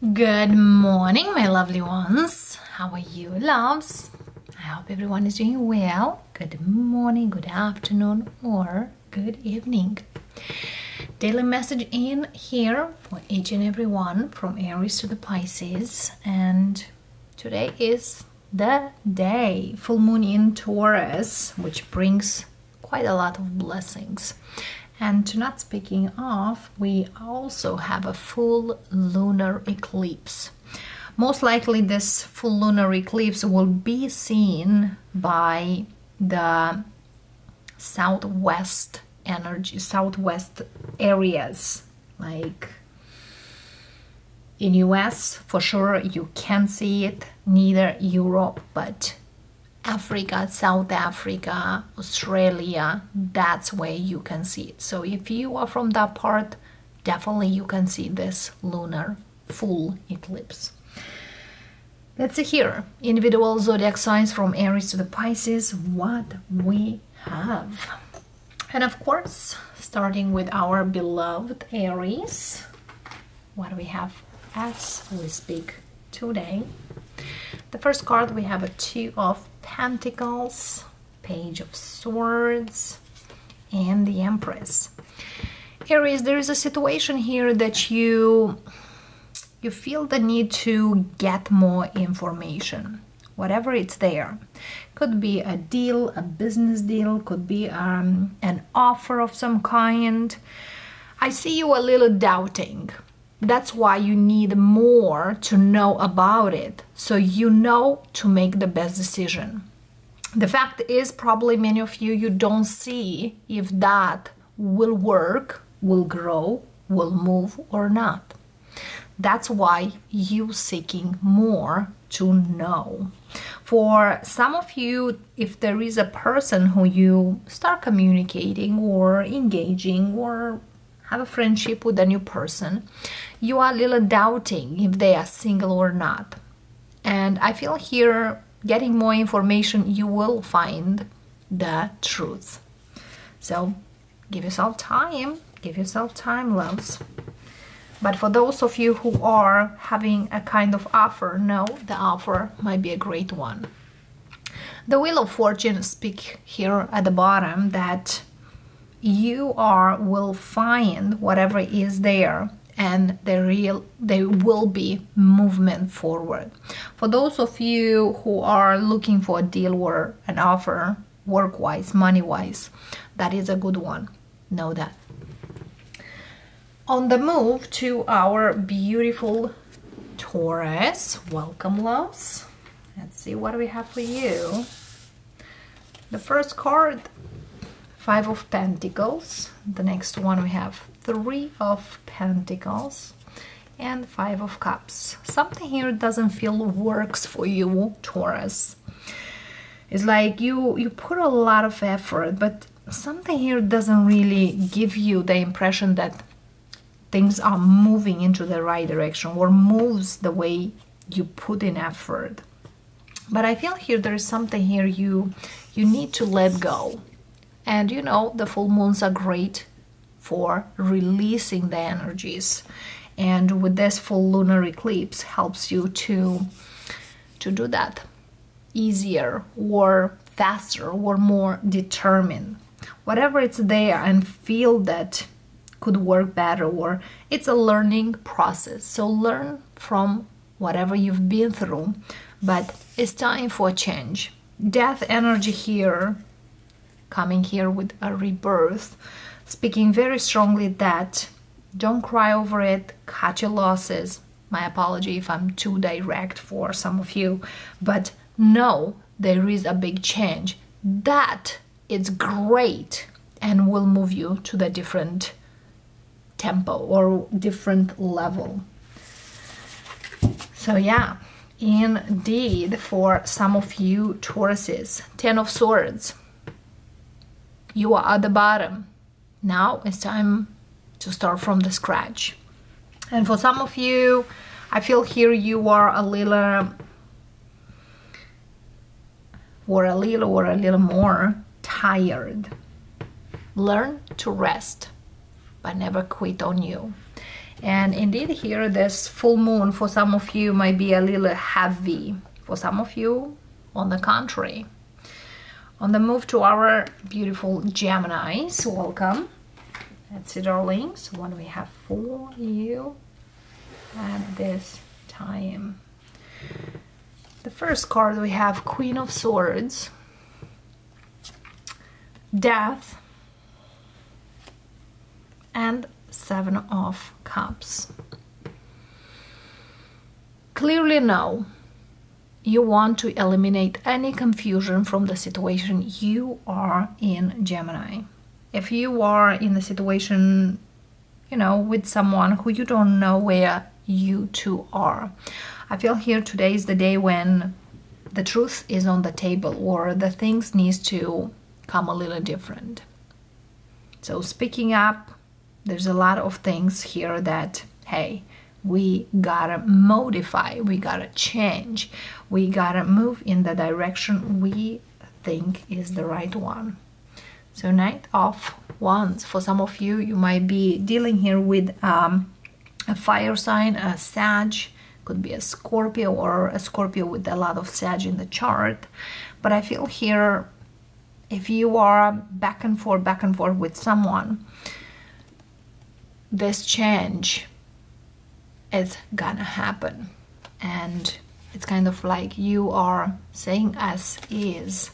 Good morning, my lovely ones. How are you, loves? I hope everyone is doing well. Good morning, good afternoon, or good evening. Daily message in here for each and every one from Aries to the Pisces. And today is the day, full moon in Taurus, which brings quite a lot of blessings. And to not speaking of, we also have a full lunar eclipse. Most likely this full lunar eclipse will be seen by the southwest areas, like in US for sure you can see it, neither Europe, but Africa, South Africa, Australia, that's where you can see it. So if you are from that part, definitely you can see this lunar full eclipse. Let's see here, individual zodiac signs from Aries to the Pisces, what we have. And of course, starting with our beloved Aries, what do we have as we speak today? The first card, we have a Two of Pentacles, Page of Swords, and the Empress. Aries, there is a situation here that you feel the need to get more information, whatever it's there. Could be a deal, a business deal, could be an offer of some kind. I see you a little doubting. That's why you need more to know about it, so you know to make the best decision. The fact is, probably many of you don't see if that will work, will grow, will move or not. That's why you're seeking more to know. For some of you, if there is a person who you start communicating or engaging or have a friendship with a new person, you are a little doubting if they are single or not. And I feel here, getting more information, you will find the truth. So give yourself time, loves. But for those of you who are having a kind of offer, no, the offer might be a great one. The Wheel of Fortune speak here at the bottom that you will find whatever is there, and there will be movement forward. For those of you who are looking for a deal or an offer, work-wise, money-wise, that is a good one. Know that. On the move to our beautiful Taurus, welcome, loves. Let's see what we have for you. The first card, Five of Pentacles. The next one we have Three of Pentacles and Five of Cups. Something here doesn't feel works for you, Taurus. It's like you put a lot of effort, but something here doesn't really give you the impression that things are moving into the right direction or moves the way you put in effort. But I feel here there is something here you need to let go. And you know, the full moons are great for releasing the energies. And with this full lunar eclipse helps you to do that easier or faster or more determined. Whatever it's there and feel that could work better, or it's a learning process. So learn from whatever you've been through, but it's time for a change. Death energy here, coming here with a rebirth, speaking very strongly that don't cry over it, cut your losses. My apology if I'm too direct for some of you, but no, there is a big change. That is great and will move you to the different tempo or different level. So yeah, indeed, for some of you Tauruses, Ten of Swords. You are at the bottom. Now it's time to start from the scratch. And for some of you, I feel here you are a little more tired. Learn to rest, but never quit on you. And indeed here this full moon for some of you might be a little heavy. For some of you, on the contrary. On the move to our beautiful Geminis, welcome. That's it, darlings. What do we have for you at this time? The first card we have Queen of Swords, Death, and Seven of Cups. Clearly no. You want to eliminate any confusion from the situation you are in, Gemini. If you are in a situation, you know, with someone who you don't know where you two are, I feel here today is the day when the truth is on the table, or the things needs to come a little different. So speaking up, there's a lot of things here that, hey, we gotta modify, we gotta change, we gotta move in the direction we think is the right one. So Knight of Wands, for some of you, you might be dealing here with a fire sign, a Sag, could be a Scorpio, or a Scorpio with a lot of Sag in the chart. But I feel here, if you are back and forth with someone, this change is gonna happen, and it's kind of like you are saying as is,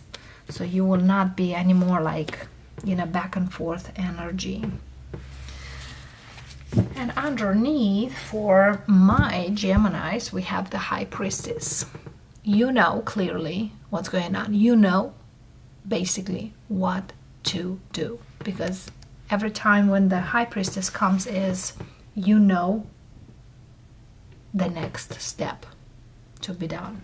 so you will not be anymore like in a back and forth energy. And underneath for my Geminis, we have the High Priestess. You know clearly what's going on. You know basically what to do, because every time when the High Priestess comes is, you know, the next step to be done.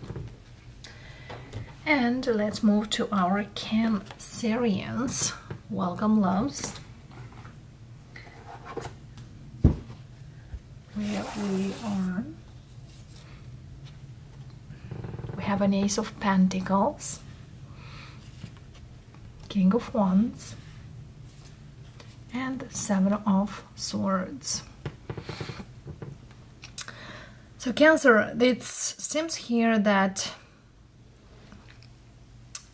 And let's move to our Cancerians. Welcome, loves. Where we are, we have an Ace of Pentacles, King of Wands, and Seven of Swords. So Cancer, it seems here that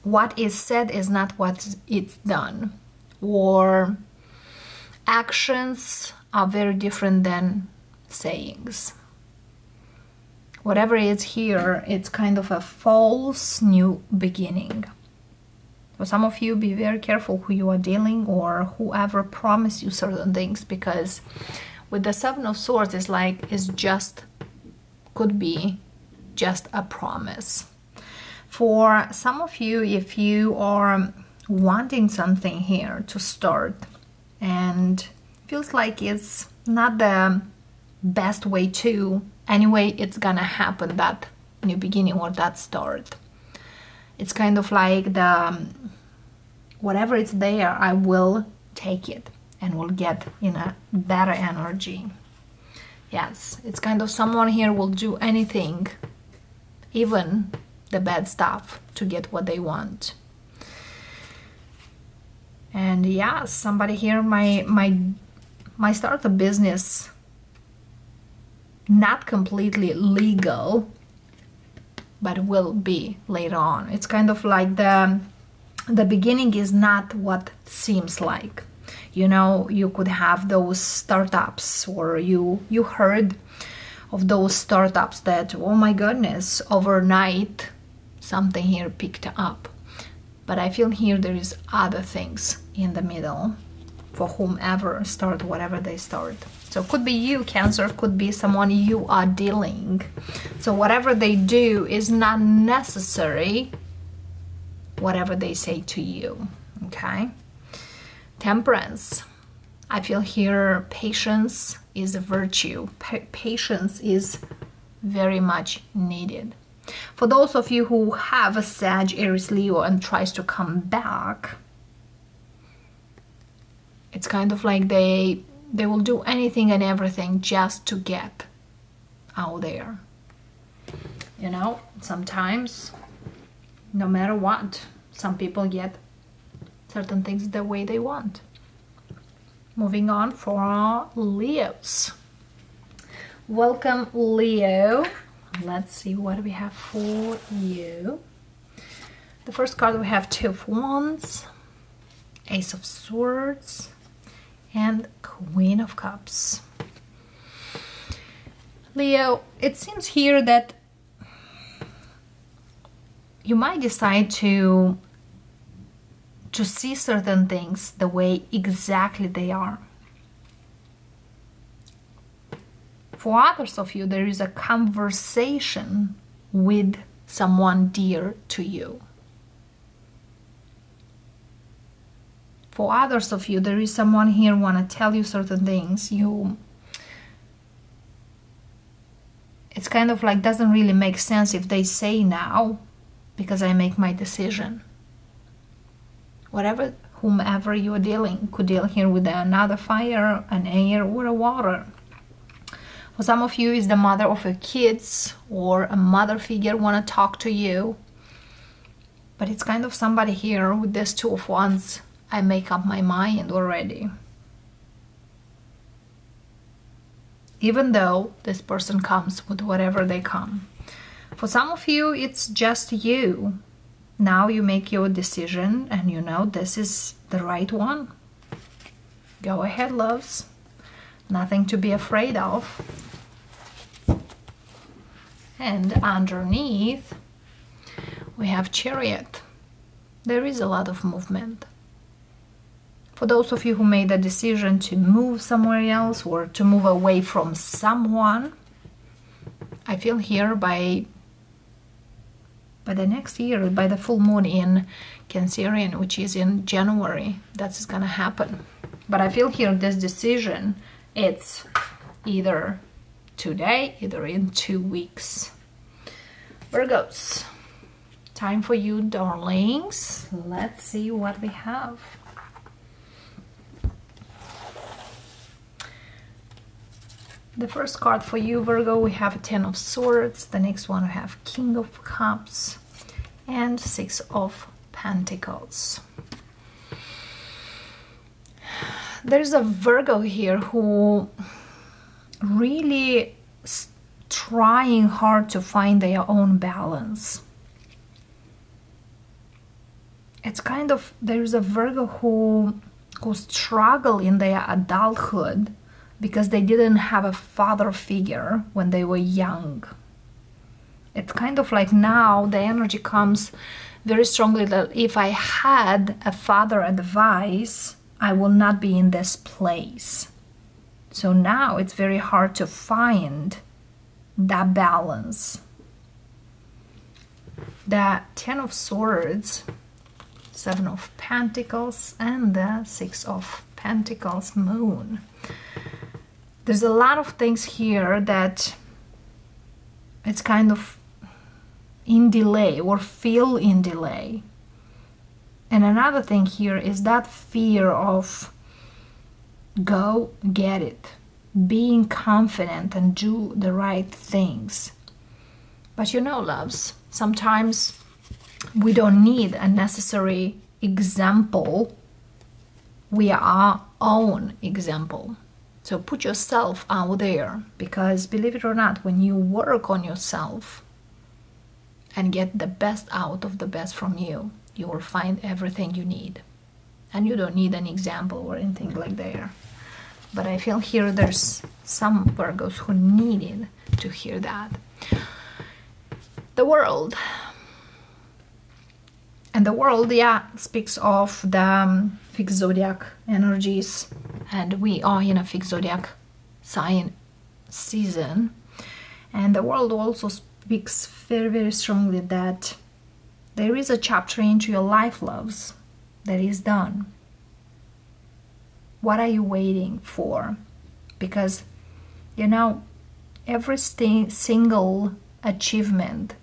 what is said is not what it's done, or actions are very different than sayings. Whatever is here, it's kind of a false new beginning. For some of you, be very careful who you are dealing, or whoever promised you certain things, because with the Seven of Swords, it's like it's just could be just a promise. For some of you, if you are wanting something here to start and feels like it's not the best way to, anyway, it's gonna happen, that new beginning or that start. It's kind of like the whatever is there, I will take it and will get in a better energy. Yes, it's kind of someone here will do anything, even the bad stuff, to get what they want. And yeah, somebody here might start a business not completely legal, but will be later on. It's kind of like the beginning is not what seems like. You know, you could have those startups, or you heard of those startups that, oh my goodness, overnight something here picked up. But I feel here there is other things in the middle for whomever start whatever they start. So it could be you, Cancer, could be someone you are dealing. So whatever they do is not necessary whatever they say to you, okay? Temperance. I feel here patience is a virtue. Patience is very much needed. For those of you who have a Sag, Aries, Leo and tries to come back, it's kind of like they will do anything and everything just to get out there. You know, sometimes, no matter what, some people get certain things the way they want. Moving on for Leos. Welcome, Leo. Let's see what we have for you. The first card we have Two of Wands, Ace of Swords, and Queen of Cups. Leo, it seems here that you might decide to see certain things the way exactly they are. For others of you, there is a conversation with someone dear to you. For others of you, there is someone here want to tell you certain things. It's kind of like doesn't really make sense if they say now, because I make my decision. Whomever you are dealing, could deal here with another fire, an air, or a water. For some of you, is the mother of your kids or a mother figure want to talk to you. But it's kind of somebody here with this Two of Wands. I make up my mind already. Even though this person comes with whatever they come. For some of you, it's just you. Now you make your decision and you know this is the right one. Go ahead, loves. Nothing to be afraid of. And underneath, we have Chariot. There is a lot of movement. For those of you who made a decision to move somewhere else or to move away from someone, I feel here by the next year, by the full moon in Cancerian, which is in January, that's gonna happen. But I feel here this decision, it's either today, either in 2 weeks. Virgos, time for you, darlings. Let's see what we have. The first card for you, Virgo, we have Ten of Swords. The next one we have King of Cups and Six of Pentacles. There's a Virgo here who really trying hard to find their own balance. It's kind of, there's a Virgo who struggle in their adulthood because they didn't have a father figure when they were young. It's kind of like now the energy comes very strongly that if I had a father advice, I will not be in this place. So now it's very hard to find that balance. The Ten of Swords, Seven of Pentacles, and the Six of Pentacles Moon. There's a lot of things here that it's kind of in delay or feel in delay. And another thing here is that fear of go get it, being confident and do the right things. But you know, loves, sometimes we don't need a necessary example. We are our own example. So put yourself out there, because believe it or not, when you work on yourself and get the best out of the best from you, you will find everything you need. And you don't need an example or anything like there. But I feel here there's some Virgos who needed to hear that. The World. And the World, yeah, speaks of the fixed zodiac energies. And we are in a fixed zodiac sign season. And the World also speaks very, very strongly that there is a chapter into your life, loves, that is done. What are you waiting for? Because, you know, every single achievement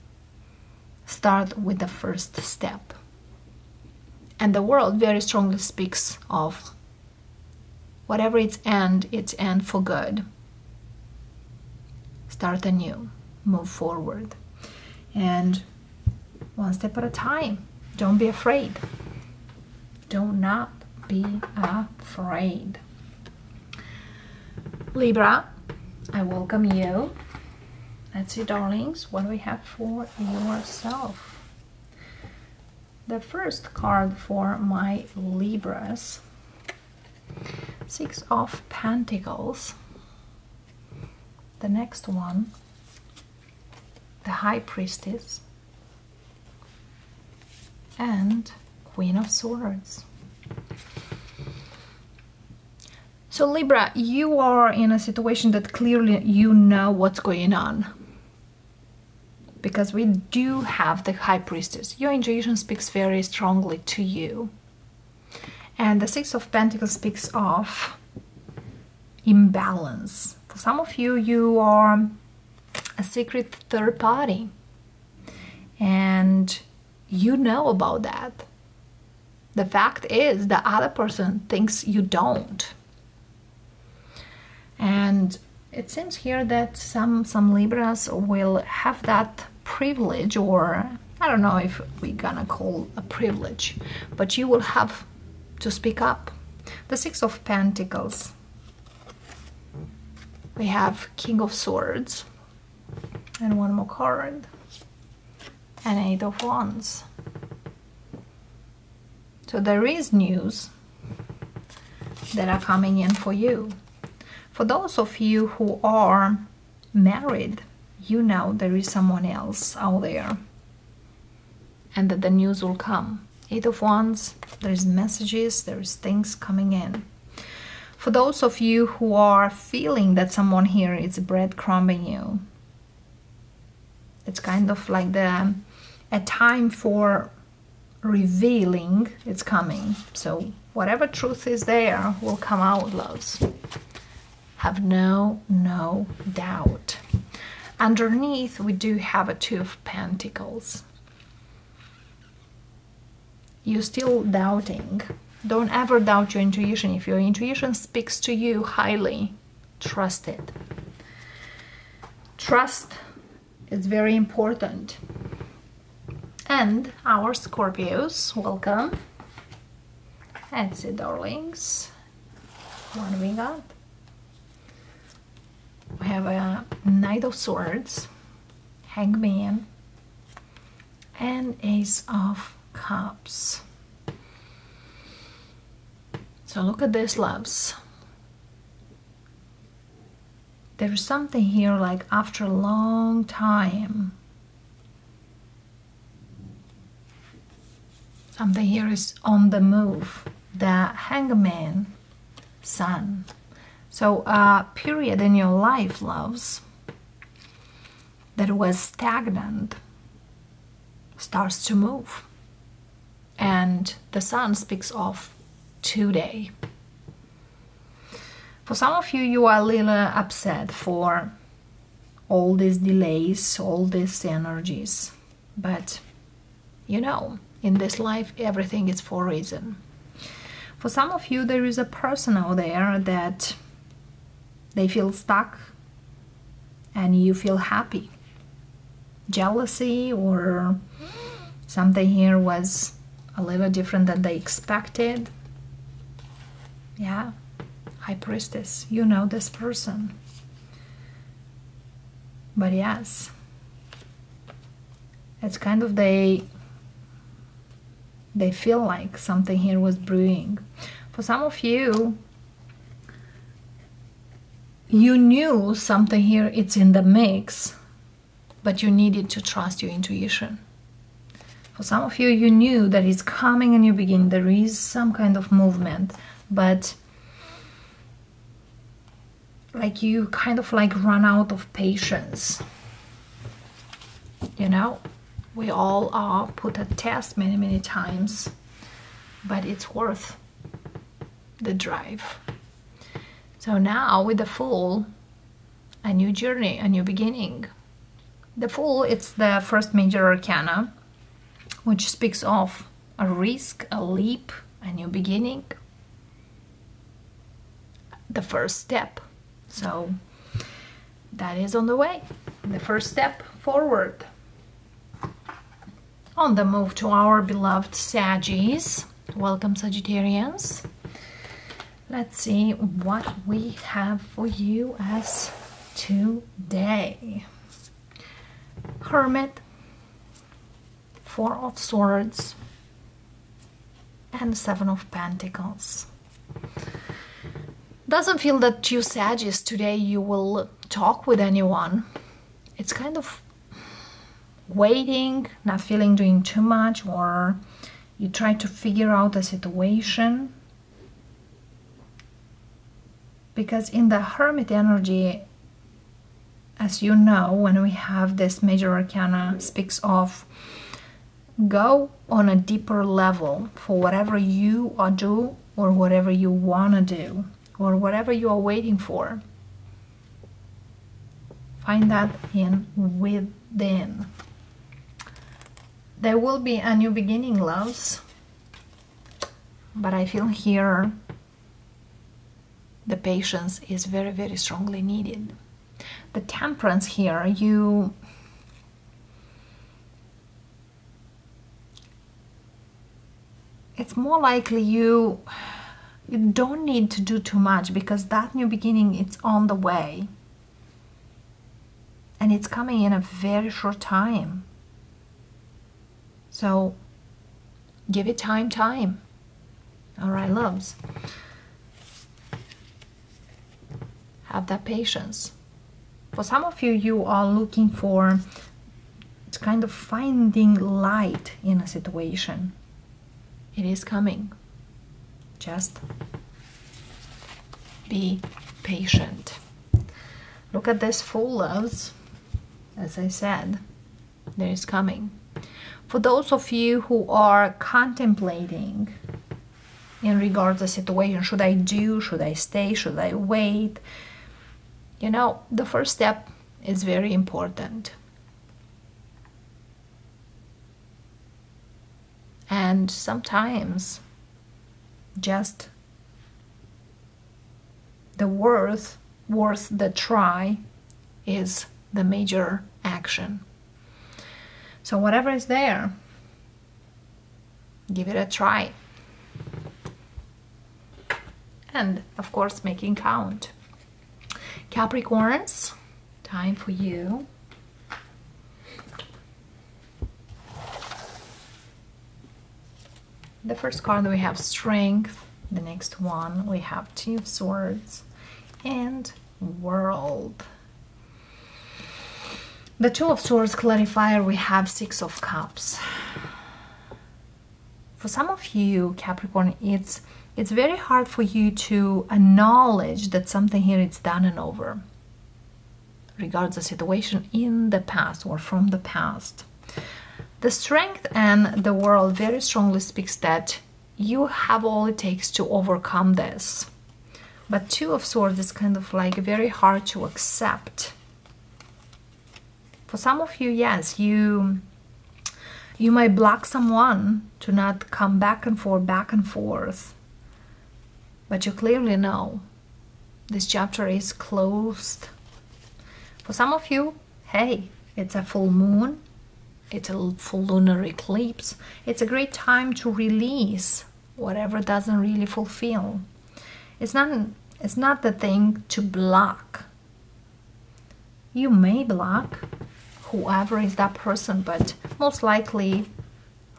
starts with the first step. And the World very strongly speaks of whatever it's end for good. Start anew, move forward. And one step at a time. Don't be afraid. Do not be afraid. Libra, I welcome you. Let's see, darlings, what we have for yourself. The first card for my Libras, Six of Pentacles. The next one, the High Priestess, and Queen of Swords. So Libra, you are in a situation that clearly you know what's going on, because we do have the High Priestess. Your intuition speaks very strongly to you, and the Six of Pentacles speaks of imbalance. For some of you, you are a secret third party, and you know about that. The fact is the other person thinks you don't. And it seems here that some Libras will have that privilege, or I don't know if we're gonna call a privilege, but you will have to speak up. The Six of Pentacles. We have King of Swords, and one more card, and Eight of Wands. So there is news that are coming in for you. For those of you who are married, you know there is someone else out there, and that the news will come. Eight of Wands, there is messages, there is things coming in. For those of you who are feeling that someone here is breadcrumbing you, it's kind of like a time for revealing. It's coming. So whatever truth is there will come out, loves. Have no doubt. Underneath, we do have a Two of Pentacles. You're still doubting. Don't ever doubt your intuition. If your intuition speaks to you highly, trust it. Trust is very important. And our Scorpios, welcome. Let's see, darlings, what do we got? We have a Knight of Swords, Hangman, and Ace of Cups. So look at this, loves. There's something here like after a long time. Something here is on the move. The Hangman, Sun. So a period in your life, loves, that was stagnant starts to move. And the Sun speaks of today. For some of you, you are a little upset for all these delays, all these energies. But you know, in this life, everything is for a reason. For some of you, there is a person out there that they feel stuck and you feel happy. Jealousy or something here was a little different than they expected. Yeah, High Priestess, you know this person. But yes, it's kind of they feel like something here was brewing. For some of you, you knew something here, it's in the mix, but you needed to trust your intuition. For some of you, you knew that it's coming in your beginning, there is some kind of movement, but like you kind of like run out of patience. You know, we all are put a test many times, but it's worth the drive. So now with the Fool, a new journey, a new beginning. The Fool, it's the first major arcana, which speaks of a risk, a leap, a new beginning, the first step. So that is on the way, the first step forward. On the move to our beloved Saggies. Welcome, Sagittarians. Let's see what we have for you as today. Hermit, Four of Swords, and Seven of Pentacles. Doesn't feel that you, Sagittarius, today you will talk with anyone. It's kind of waiting, not feeling doing too much, or you try to figure out a situation. Because in the Hermit energy, as you know, when we have this major arcana, speaks of go on a deeper level for whatever you are do or whatever you want to do or whatever you are waiting for. Find that in within. There will be a new beginning, loves, but I feel here the patience is very, very strongly needed. The Temperance here, it's more likely you don't need to do too much, because that new beginning, it's on the way. And it's coming in a very short time. So give it time. All right, loves. Have that patience. For some of you, you are looking for kind of finding light in a situation. It is coming. Just be patient. Look at this Fool, loves. As I said, there is coming. For those of you who are contemplating in regards to the situation, should I do, should I stay, should I wait? You know, the first step is very important. And sometimes just the worth the try is the major action. So whatever is there, give it a try. And of course, making count. Capricorns, time for you. The first card we have Strength. The next one we have Two of Swords and World. The Two of Swords clarifier, we have Six of Cups. For some of you, Capricorn, it's very hard for you to acknowledge that something here is done and over, regards the situation in the past or from the past. The Strength and the World very strongly speaks that you have all it takes to overcome this. But Two of Swords is kind of like very hard to accept. For some of you, yes, you might block someone to not come back and forth. But you clearly know this chapter is closed. For some of you, hey, it's a full moon. It's a full lunar eclipse. It's a great time to release whatever doesn't really fulfill. It's not the thing to block. You may block whoever is that person, but most likely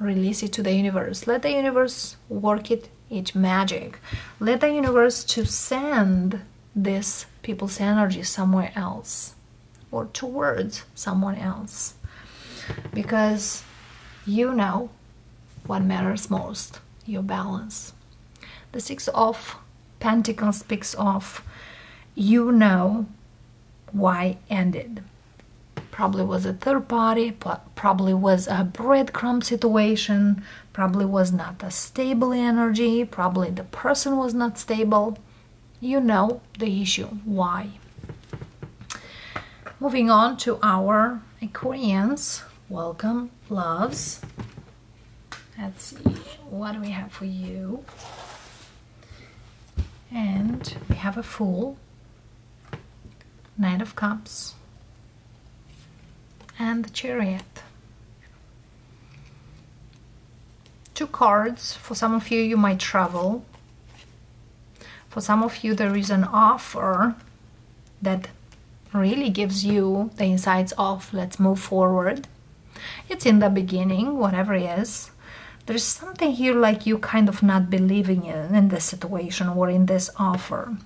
release it to the universe. Let the universe work its magic. Let the universe to send this people's energy somewhere else or towards someone else. Because you know what matters most, your balance. The Six of Pentacles speaks of you know why ended. Probably was a third party, probably was a breadcrumb situation, probably was not a stable energy, probably the person was not stable. You know the issue, why. Moving on to our Aquarians. Welcome, loves. Let's see, what do we have for you? And we have a Fool, Knight of Cups, and the Chariot. Two cards. For some of you, you might travel. For some of you, there is an offer that really gives you the insights of let's move forward. It's in the beginning, whatever it is. There's something here like you kind of not believing in this situation or in this offer.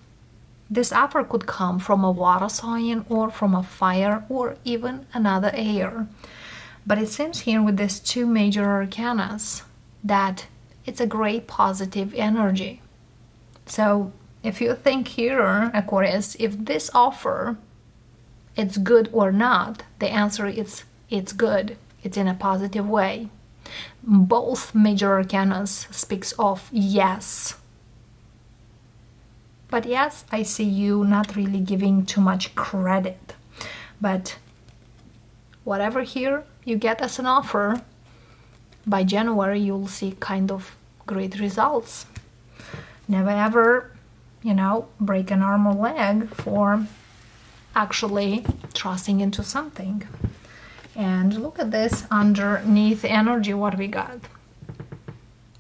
This offer could come from a water sign or from a fire or even another air. But it seems here with these two major arcanas that it's a great positive energy. So if you think here, Aquarius, if this offer, it's good or not, the answer is it's good. It's in a positive way. Both major arcanas speaks of yes. But yes, I see you not really giving too much credit. But whatever here you get as an offer, by January you'll see kind of great results. Never ever, break an arm or leg for actually trusting into something. And look at this underneath energy, what we got.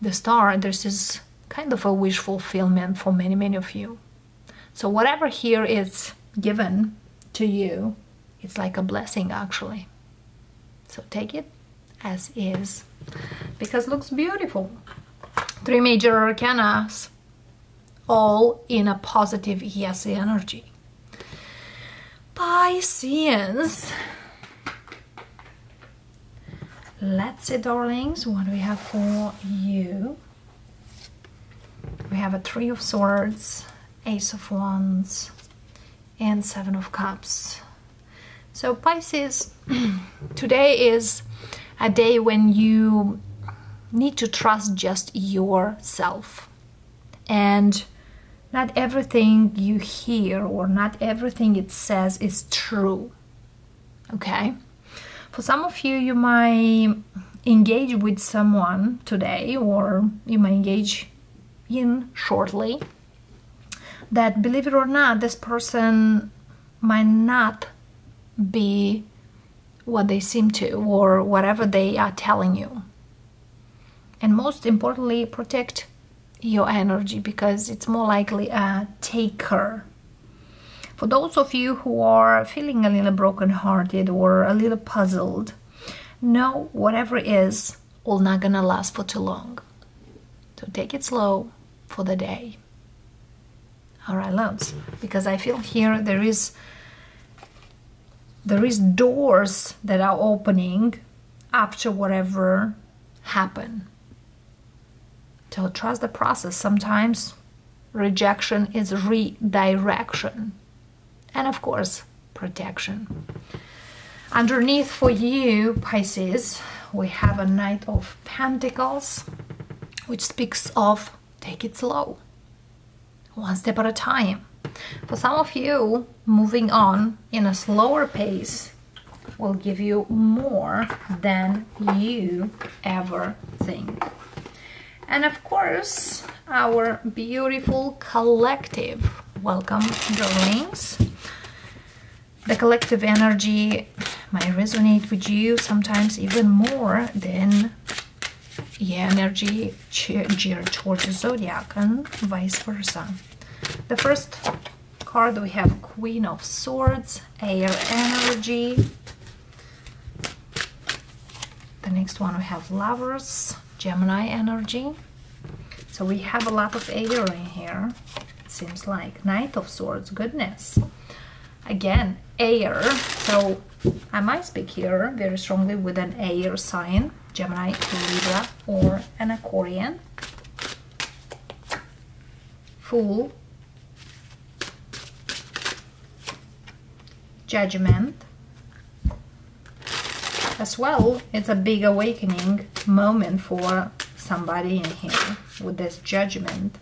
The star, this is kind of a wish fulfillment for many, many of you. So whatever here is given to you, it's like a blessing actually. So take it as is, because it looks beautiful. 3 major arcanas, all in a positive yes energy. Pisceans. Let's see, darlings, what we have for you. We have a 3 of Swords, Ace of Wands, and 7 of Cups. So Pisces, today is a day when you need to trust just yourself. And not everything you hear or not everything it says is true. Okay? For some of you, you might engage with someone today, or you might engage in shortly, that, believe it or not, this person might not be what they seem to, or whatever they are telling you. And most importantly, protect your energy, because it's more likely a taker. For those of you who are feeling a little broken-hearted or a little puzzled, know whatever it is will not gonna last for too long. So take it slow for the day. All right, loves, because I feel here there is doors that are opening after whatever happened. So trust the process. Sometimes rejection is redirection. And of course, protection. Underneath for you, Pisces, we have a Knight of Pentacles, which speaks of take it slow, one step at a time. For some of you, moving on in a slower pace will give you more than you ever think. And of course, our beautiful collective. Welcome, darlings. The collective energy might resonate with you sometimes even more than the energy geared towards the Zodiac, and vice versa. The first card we have Queen of Swords, air energy. The next one we have Lovers, Gemini energy. So we have a lot of air in here. Seems like Knight of Swords, goodness. Again, air. So I might speak here very strongly with an air sign, Gemini, Libra, or an Aquarian. Fool, Judgment. As well, it's a big awakening moment for somebody in here with this Judgment.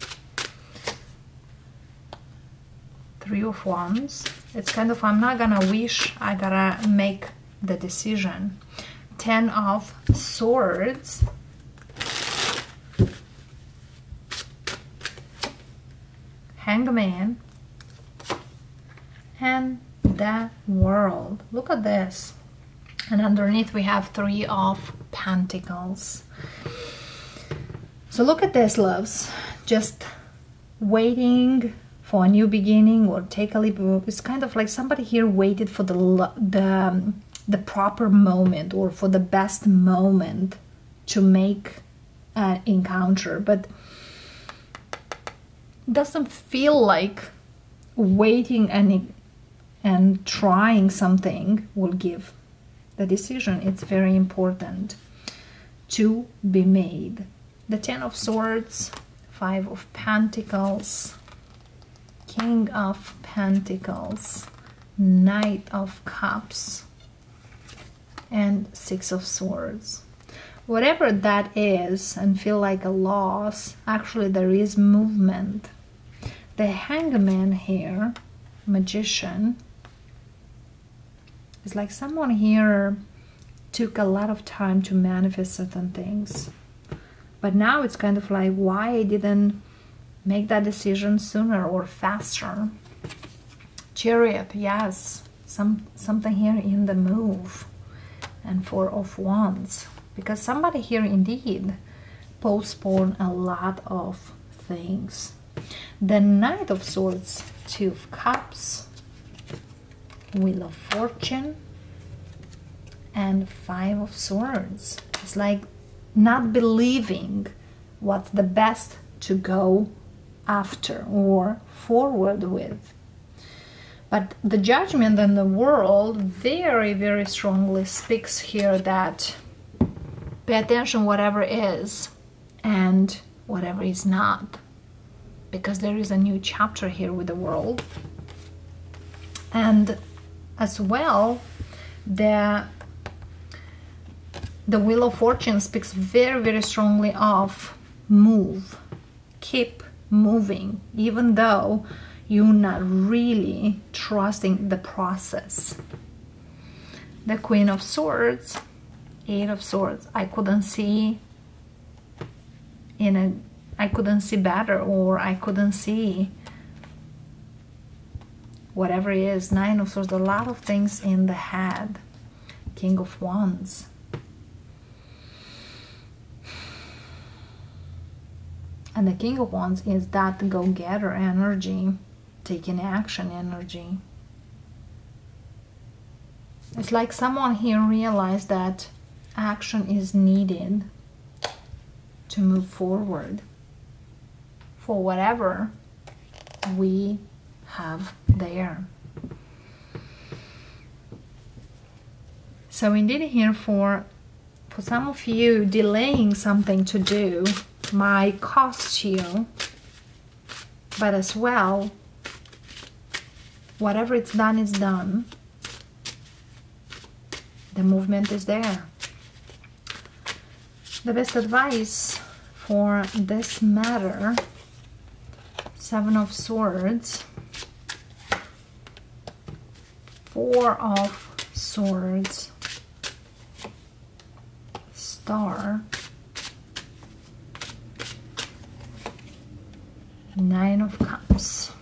3 of Wands. It's kind of, I'm not gonna wish, I gotta make the decision. 10 of Swords. Hangman. And the World. Look at this. And underneath we have 3 of Pentacles. So look at this, loves. Just waiting for a new beginning or take a leap. It's kind of like somebody here waited for the proper moment or for the best moment to make an encounter, but doesn't feel like waiting and trying something will give the decision. It's very important to be made. The 10 of Swords, 5 of Pentacles, King of Pentacles, Knight of Cups, and 6 of Swords. Whatever that is and feel like a loss, actually there is movement. The Hangman here, Magician, is like someone here took a lot of time to manifest certain things. But now it's kind of like, why I didn't make that decision sooner or faster. Chariot, yes, something here in the move. And 4 of Wands, because somebody here indeed postponed a lot of things. The Knight of Swords, 2 of Cups, Wheel of Fortune, and 5 of Swords. It's like not believing what's the best to go after or forward with. But the Judgment in the world very, very strongly speaks here that pay attention whatever is and whatever is not. Because there is a new chapter here with the world. And as well, the Wheel of Fortune speaks very, very strongly of move. Keep moving, even though you're not really trusting the process. The Queen of Swords, 8 of Swords. I couldn't see better, or I couldn't see whatever it is. 9 of Swords, a lot of things in the head. King of Wands. And the King of Wands is that go-getter energy, taking action energy. It's like someone here realized that action is needed to move forward for whatever we have there. So indeed here for some of you, delaying something to do might cost you, but as well, whatever it's done is done. The movement is there. The best advice for this matter, 7 of Swords, 4 of Swords, Star, 9 of Cups.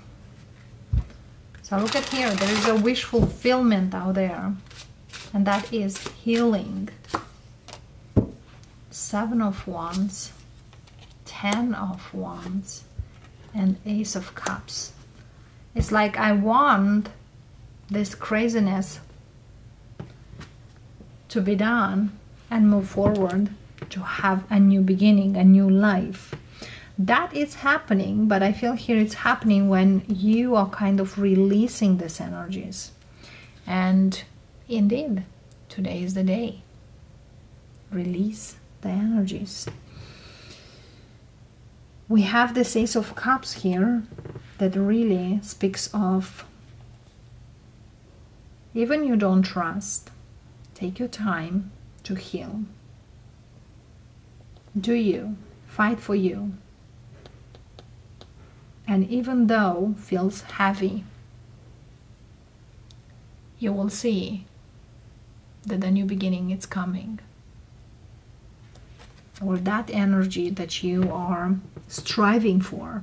So look at here, there is a wish fulfillment out there, and that is healing. 7 of Wands, 10 of Wands, and Ace of Cups. It's like I want this craziness to be done and move forward to have a new beginning, a new life. That is happening, but I feel here it's happening when you are kind of releasing these energies. And indeed, today is the day. Release the energies. We have this Ace of Cups here that really speaks of, even you don't trust, take your time to heal. Do you? Fight for you. And even though feels heavy, you will see that the new beginning is coming. Or that energy that you are striving for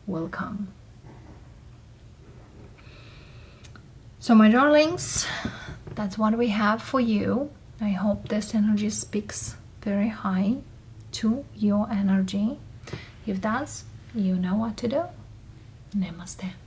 will come. So my darlings, that's what we have for you. I hope this energy speaks very high to your energy. If it does, you know what to do. Namaste.